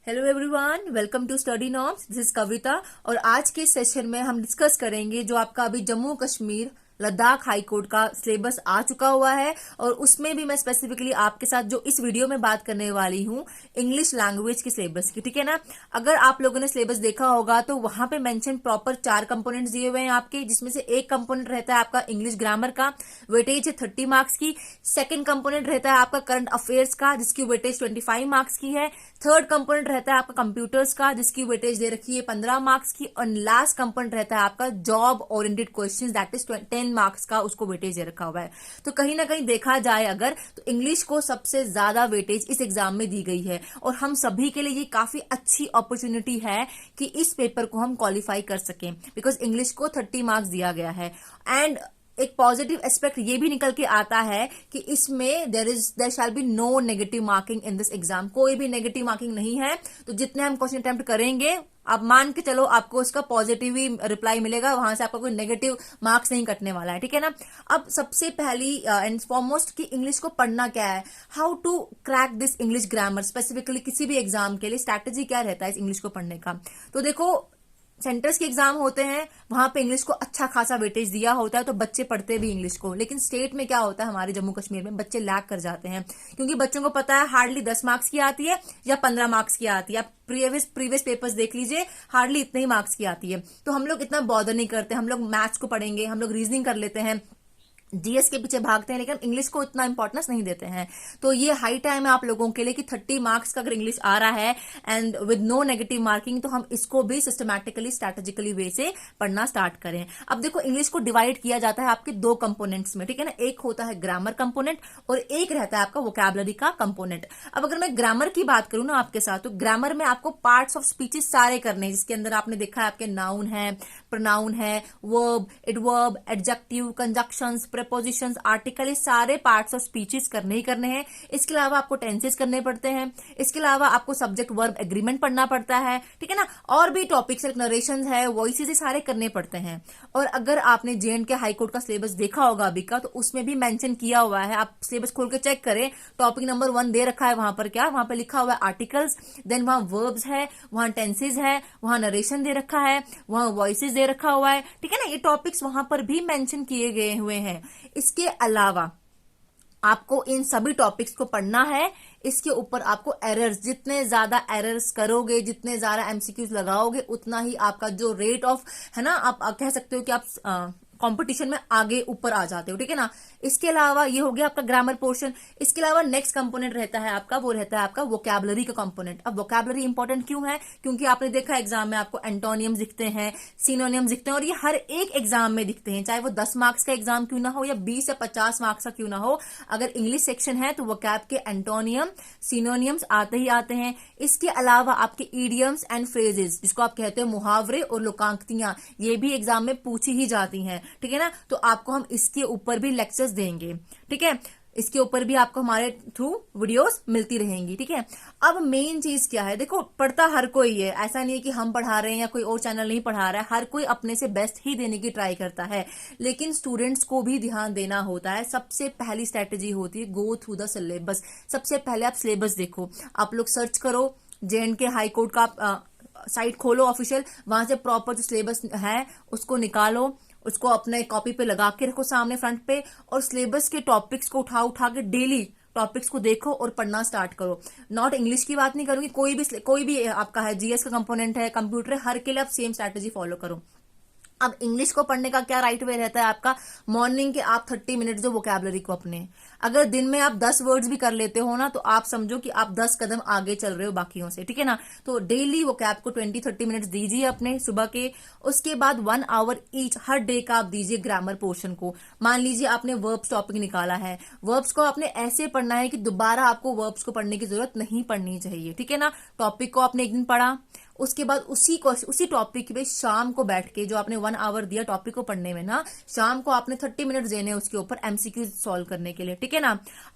Hello everyone, welcome to Study Norms. This is Kavita और आज के सेशन में हम डिस्कस करेंगे जो आपका अभी जम्मू कश्मीर लद्दाख हाई कोर्ट का सिलेबस आ चुका हुआ है और उसमें भी मैं स्पेसिफिकली आपके साथ जो इस वीडियो में बात करने वाली हूँ इंग्लिश लैंग्वेज के सिलेबस की। ठीक है ना। अगर आप लोगों ने सिलेबस देखा होगा तो वहां पे मेंशन प्रॉपर 4 कंपोनेंट्स दिए हुए हैं आपके, जिसमें से एक कंपोनेंट रहता है आपका इंग्लिश ग्रामर का, वेटेज है 30 मार्क्स की। सेकंड कंपोनेंट रहता है आपका करंट अफेयर्स का, जिसकी वेटेज 25 मार्क्स की है। थर्ड कंपोनेंट रहता है आपका कंप्यूटर्स का, जिसकी वेटेज दे रखी है 15 मार्क्स की। और लास्ट कंपोनेंट रहता है आपका job oriented questions, that is 10 marks का, उसको वेटेज दे रखा हुआ है। तो कहीं ना कहीं देखा जाए अगर तो इंग्लिश को सबसे ज्यादा वेटेज इस एग्जाम में दी गई है और हम सभी के लिए ये काफी अच्छी अपॉर्चुनिटी है कि इस पेपर को हम क्वालिफाई कर सकें, बिकॉज इंग्लिश को 30 मार्क्स दिया गया है। एंड एक पॉजिटिव एस्पेक्ट ये भी निकल के आता है कि इसमें there shall be no negative marking in this exam. कोई भी नेगेटिव मार्किंग नहीं है। तो जितने हम क्वेश्चन अटेम्प्ट करेंगे आप मान के चलो आपको उसका पॉजिटिव ही रिप्लाई मिलेगा, वहां से आपका कोई नेगेटिव मार्क्स नहीं कटने वाला है। ठीक है ना। अब सबसे पहली एंड फॉरमोस्ट कि इंग्लिश को पढ़ना क्या है, how to crack this English grammar, specifically किसी भी एग्जाम के लिए स्ट्रैटेजी क्या रहता है इस इंग्लिश को पढ़ने का। तो देखो, सेंटर्स के एग्जाम होते हैं वहां पे इंग्लिश को अच्छा खासा वेटेज दिया होता है तो बच्चे पढ़ते भी इंग्लिश को, लेकिन स्टेट में क्या होता है हमारे जम्मू कश्मीर में बच्चे लैग कर जाते हैं, क्योंकि बच्चों को पता है हार्डली 10 मार्क्स की आती है या 15 मार्क्स की आती है। आप प्रीवियस पेपर्स देख लीजिए, हार्डली इतने ही मार्क्स की आती है। तो हम लोग इतना बॉदर नहीं करते, हम लोग मैथ्स को पढ़ेंगे, हम लोग रीजनिंग कर लेते हैं, जीएस के पीछे भागते हैं, लेकिन इंग्लिश को इतना इंपॉर्टेंस नहीं देते हैं। तो ये हाई टाइम है आप लोगों के लिए कि 30 मार्क्स का अगर इंग्लिश आ रहा है and with no negative marking, तो हम इसको भी सिस्टमैटिकली स्ट्रैटेजिकली वे से पढ़ना स्टार्ट करें। अब देखो, इंग्लिश को डिवाइड किया जाता है आपके 2 कंपोनेंट्स में। ठीक है ना। एक होता है ग्रामर कंपोनेंट और एक रहता है आपका वोकैबुलरी का कंपोनेंट। अब अगर मैं ग्रामर की बात करूं ना आपके साथ, तो ग्रामर में आपको पार्ट्स ऑफ स्पीचेस सारे करने हैं, जिसके अंदर आपने देखा है आपके नाउन है, प्रोनाउन है, verb, adverb, adjective, conjunctions, prepositions, article, ये सारे पार्ट्स ऑफ स्पीचेस करने ही करने हैं। इसके अलावा आपको टेंसेस करने पड़ते हैं। इसके अलावा आपको सब्जेक्ट वर्ब एग्रीमेंट पढ़ना पड़ता है। ठीक है ना। और भी टॉपिक्स, नरेशंस है, वॉइसेस, ये सारे करने पड़ते हैं। और अगर आपने जेएंडके हाई कोर्ट का सिलेबस देखा होगा अभी का, तो उसमें भी मेंशन किया हुआ है, आप सिलेबस खोल के चेक करें, टॉपिक नंबर 1 दे रखा है वहां पर, क्या वहां पर लिखा हुआ है आर्टिकल्स, देन वहां वर्ब्स है, वहां टेंसेज है, वहां नरेशन दे रखा है, वहां वॉइसेस दे रखा हुआ है। ठीक है ना। ये टॉपिक्स वहां पर भी मेंशन किए गए हुए हैं। इसके अलावा आपको इन सभी टॉपिक्स को पढ़ना है। इसके ऊपर आपको एरर्स, जितने ज्यादा एरर्स करोगे, जितने ज्यादा एमसीक्यूज लगाओगे, उतना ही आपका जो रेट ऑफ है ना, आप कह सकते हो कि आप कंपटीशन में आगे ऊपर आ जाते हो। ठीक है ना। इसके अलावा ये हो गया आपका ग्रामर पोर्शन। इसके अलावा नेक्स्ट कंपोनेंट रहता है आपका, वो रहता है आपका वोकैबुलरी का कंपोनेंट। अब वोकैबुलरी इंपॉर्टेंट क्यों है, क्योंकि आपने देखा एग्जाम में आपको एंटोनियम्स दिखते हैं, सिनोनियम्स दिखते हैं, और ये हर एक एग्जाम में दिखते हैं, चाहे वो 10 मार्क्स का एग्जाम क्यों ना हो या 20 या 50 मार्क्स का क्यों ना हो। अगर इंग्लिश सेक्शन है तो वोकैब के एंटोनियम, सिनोनियम्स आते ही आते हैं। इसके अलावा आपके ईडियम्स एंड फ्रेजेस, जिसको आप कहते हैं मुहावरे और लोकांक्तियां, ये भी एग्जाम में पूछी ही जाती हैं। ठीक है ना। तो आपको हम इसके ऊपर भी लेक्चर्स देंगे। ठीक है। इसके ऊपर भी आपको हमारे थ्रू वीडियोस मिलती रहेंगी। ठीक है। अब मेन चीज क्या है, देखो पढ़ता हर कोई है, ऐसा नहीं है कि हम पढ़ा रहे हैं या कोई और चैनल नहीं पढ़ा रहा है, हर कोई अपने से बेस्ट ही देने की ट्राई करता है, लेकिन स्टूडेंट्स को भी ध्यान देना होता है। सबसे पहली स्ट्रेटेजी होती है गो थ्रू द सिलेबस। सबसे पहले आप सिलेबस देखो, आप लोग सर्च करो, जेएंडके हाई कोर्ट का साइट खोलो ऑफिशियल, वहां से प्रॉपर जो सिलेबस है उसको निकालो, उसको अपने कॉपी पे लगा के रखो सामने फ्रंट पे, और सिलेबस के टॉपिक्स को उठा उठा के डेली टॉपिक्स को देखो और पढ़ना स्टार्ट करो। नॉट इंग्लिश की बात नहीं करूंगी, कोई भी आपका है, जीएस का कंपोनेंट है, कंप्यूटर है, हर के लिए आप सेम स्ट्रैटेजी फॉलो करो। अब इंग्लिश को पढ़ने का क्या राइट वे रहता है आपका, मॉर्निंग के आप 30 मिनट जो वोकैबुलरी को अपने, अगर दिन में आप 10 वर्ड्स भी कर लेते हो ना, तो आप समझो कि आप 10 कदम आगे चल रहे हो बाकियों से। ठीक है ना। तो डेली वोकैब को 20-30 मिनट्स दीजिए अपने सुबह के। उसके बाद 1 आवर ईच हर डे का आप दीजिए ग्रामर पोर्शन को। मान लीजिए आपने वर्ब्स टॉपिक निकाला है, वर्ब्स को आपने ऐसे पढ़ना है कि दोबारा आपको वर्ब्स को पढ़ने की जरूरत नहीं पड़नी चाहिए। ठीक है ना। टॉपिक को आपने एक दिन पढ़ा, उसके बाद उसी टॉपिक पे शाम को बैठ के, जो आपने 1 आवर दिया टॉपिक को पढ़ने में ना, शाम को आपने 30 मिनट देने उसके ऊपर एमसीक्यू सॉल्व करने के लिए। ठीक है ना।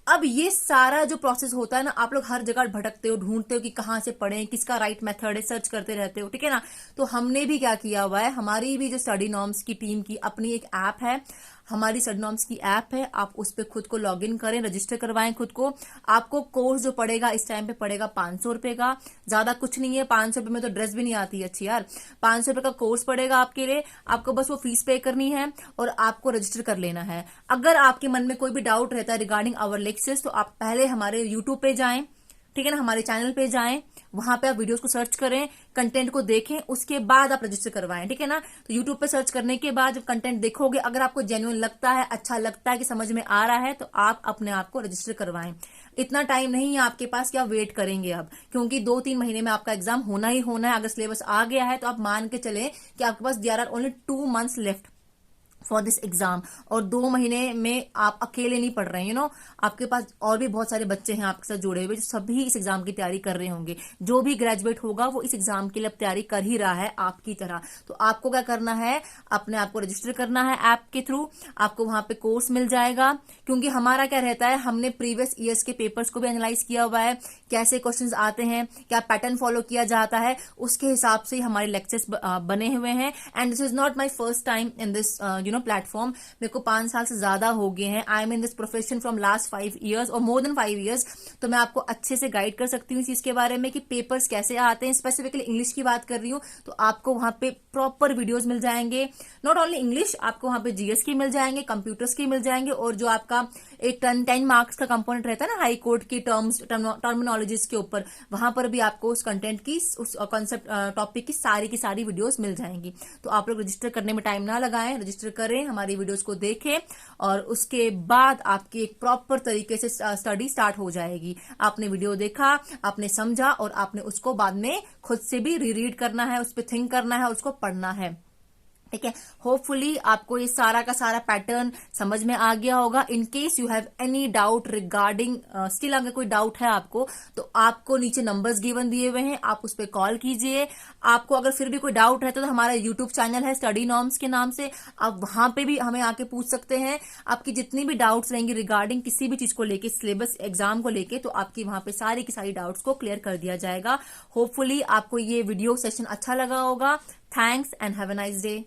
अब ये सारा जो प्रोसेस होता है ना, आप लोग हर जगह भटकते हो, ढूंढते हो कि कहां से पढ़ें, किसका राइट मेथड है, सर्च करते रहते हो। ठीक है ना। तो हमने भी क्या किया हुआ है, हमारी भी जो स्टडी नॉर्म्स की टीम की अपनी एक ऐप है, हमारी स्टडी नॉर्म्स की ऐप है, आप उस पर खुद को लॉग इन करें, रजिस्टर करवाएं खुद को। आपको कोर्स जो पड़ेगा इस टाइम पे पड़ेगा 500 रुपए का, ज्यादा कुछ नहीं है। 500 रुपए में तो ड्रेस भी नहीं आती है अच्छी यार। 500 रुपए का कोर्स पड़ेगा आपके लिए, आपको बस वो फीस पे करनी है और आपको रजिस्टर कर लेना है। अगर आपके मन में कोई भी डाउट रहता है रिगार्डिंग आवर लेक्चर्स, तो आप पहले हमारे यूट्यूब पे जाएं, ठीक है ना, हमारे चैनल पे जाएं, वहां पे आप वीडियोस को सर्च करें, कंटेंट को देखें, उसके बाद आप रजिस्टर करवाएं, ठीक है ना। तो यूट्यूब पे सर्च करने के बाद जब कंटेंट देखोगे, अगर आपको जेन्युइन लगता है, अच्छा लगता है कि समझ में आ रहा है, तो आप अपने आप को रजिस्टर करवाएं। इतना टाइम नहीं है आपके पास कि आप वेट करेंगे अब, क्योंकि 2-3 महीने में आपका एग्जाम होना ही होना है। अगर सिलेबस आ गया है तो आप मान के चले कि आपके पास there are only 2 months left for this exam, और 2 महीने में आप अकेले नहीं पढ़ रहे हैं, आपके पास और भी बहुत सारे बच्चे हैं आपके साथ जुड़े हुए जो सभी इस एग्जाम की तैयारी कर रहे होंगे। जो भी ग्रेजुएट होगा वो इस एग्जाम के लिए तैयारी कर ही रहा है आपकी तरह। तो आपको क्या करना है, अपने आप को रजिस्टर करना है ऐप के थ्रू, आपको वहां पे कोर्स मिल जाएगा। क्योंकि हमारा क्या रहता है, हमने प्रीवियस ईयर्स के पेपर्स को भी एनालाइज किया हुआ है, कैसे क्वेश्चन आते हैं, क्या पैटर्न फॉलो किया जाता है, उसके हिसाब से हमारे लेक्चर्स बने हुए हैं। And this is not my first time in this platform. मेरे को 5 साल से ज्यादा हो गए हैं। I am in this profession from last 5 years और मोर देन 5 years। तो मैं आपको अच्छे से गाइड कर सकती हूँ इस चीज के बारे में कि पेपर्स कैसे आते हैं। स्पेसिफिकली इंग्लिश की बात कर रही हूँ, तो आपको वहां पे प्रॉपर वीडियोस मिल जाएंगे। नॉट ओनली इंग्लिश, आपको वहां पे जीएस के मिल जाएंगे, कंप्यूटर्स के मिल जाएंगे, और जो आपका एक 10 मार्क्स का कंपोनेंट रहता है ना हाई कोर्ट की टर्मिनोलॉजीज के ऊपर, वहां पर भी आपको उस कंटेंट की, उस कॉन्सेप्ट टॉपिक की सारी वीडियोस मिल जाएंगी। तो आप लोग रजिस्टर करने में टाइम ना लगाएं, रजिस्टर करें, हमारी वीडियोस को देखें, और उसके बाद आपकी एक प्रॉपर तरीके से स्टडी स्टार्ट हो जाएगी। आपने वीडियो देखा, आपने समझा, और आपने उसको बाद में खुद से भी रीरीड करना है, उस पर थिंक करना है, उसको पढ़ना है, ठीक है। होपफुली आपको ये सारा का सारा पैटर्न समझ में आ गया होगा। In case you have any doubt regarding, still अगर कोई डाउट है आपको, तो आपको नीचे नंबर्स गिवन दिए हुए हैं, आप उस पर कॉल कीजिए। आपको अगर फिर भी कोई डाउट है तो हमारा यूट्यूब चैनल है स्टडी नॉर्म्स के नाम से, आप वहां पे भी हमें आके पूछ सकते हैं। आपकी जितनी भी डाउट्स रहेंगी रिगार्डिंग किसी भी चीज को लेके, सिलेबस एग्जाम को लेके, तो आपकी वहां पे सारी की सारी डाउट्स को क्लियर कर दिया जाएगा। होपफुली आपको ये वीडियो सेशन अच्छा लगा होगा। Thanks and have a nice day.